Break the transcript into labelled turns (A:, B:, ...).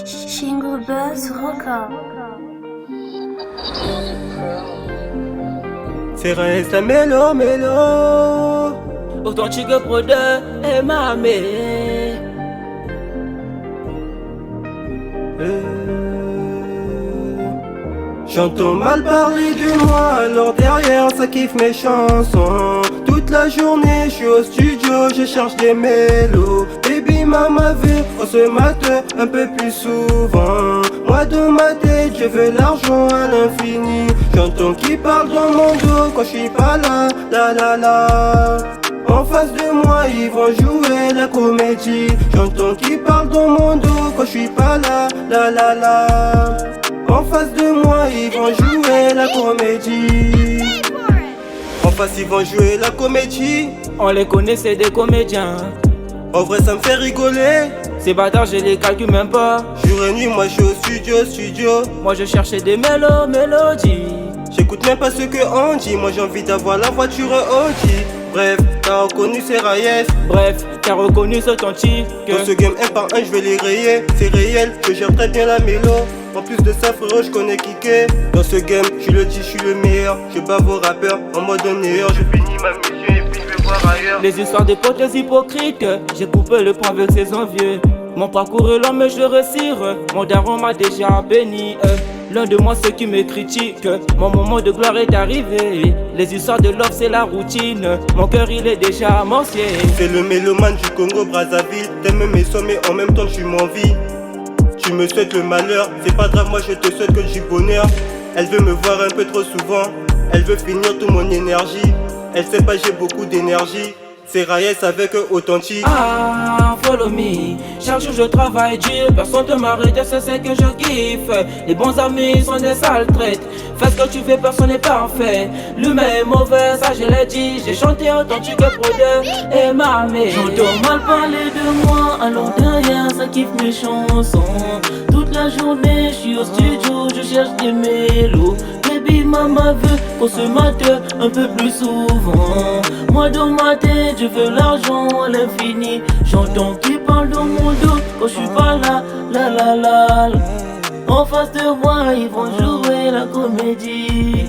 A: Shingle Buzz Record.
B: C'est reste la mélo.
C: Authentique Brother et mamé.
B: J'entends mal parler de moi, alors derrière ça kiffe mes chansons. Toute la journée je suis au studio, je cherche des mélos. Baby mama veut on se mate un peu plus souvent. Moi dans ma tête je veux l'argent à l'infini. J'entends qui parle dans mon dos quand je suis pas là, la. En face de moi ils vont jouer la comédie. J'entends qui parle dans mon dos quand je suis pas là, la. En face de moi ils vont jouer la comédie. En face ils vont jouer la comédie.
C: On les connaît, c'est des comédiens.
B: En vrai ça me fait rigoler.
C: Ces bâtards je les calcule même pas.
B: Jour et nuit moi je suis au studio.
C: Moi je cherchais des mélodies.
B: J'écoute même pas ce que on dit. Moi j'ai envie d'avoir la voiture Audi. Bref, t'as reconnu c'est Rayes.
C: Bref, t'as reconnu ce authentique.
B: Dans ce game un par un je vais les rayer. C'est réel, je gère très bien la mélo. En plus de ça frérot je connais Kike. Dans ce game, je le dis, je suis le meilleur. Je bats vos rappeurs en mode honneur. Je finis ma mission et puis je vais voir ailleurs.
C: Les histoires des potes hypocrites, j'ai coupé le point avec ces envieux. Mon parcours est long mais je le retire. Mon daron m'a déjà béni. L'un de moi ceux qui me critiquent. Mon moment de gloire est arrivé. Les histoires de love c'est la routine. Mon cœur il est déjà amorcé.
B: C'est le mélomane du Congo Brazzaville. T'aimes mes sons mais en même temps tu m'envies. Tu me souhaites le malheur, c'est pas grave, moi je te souhaite que du bonheur. Elle veut me voir un peu trop souvent, elle veut finir toute mon énergie. Elle sait pas j'ai beaucoup d'énergie, c'est Rayes avec authentique.
C: Ah, follow me, chaque jour je travaille dur, personne ne m'arrête, c'est ce que je kiffe. Les bons amis sont des sales traites, fais ce que tu veux, personne n'est parfait. L'humain est mauvais, ça je l'ai dit, j'ai chanté authentique Brother et mamé. J'entends mal parler de moi, alors derrière ça kiffe mes chansons. Toute la journée je suis au studio, je cherche des mélos. Baby mama veut qu'on se mate un peu plus souvent. Moi dans ma tête je veux l'argent à l'infini. J'entends qui parle dans mon dos quand je suis pas là, la. En face de moi ils vont jouer la comédie.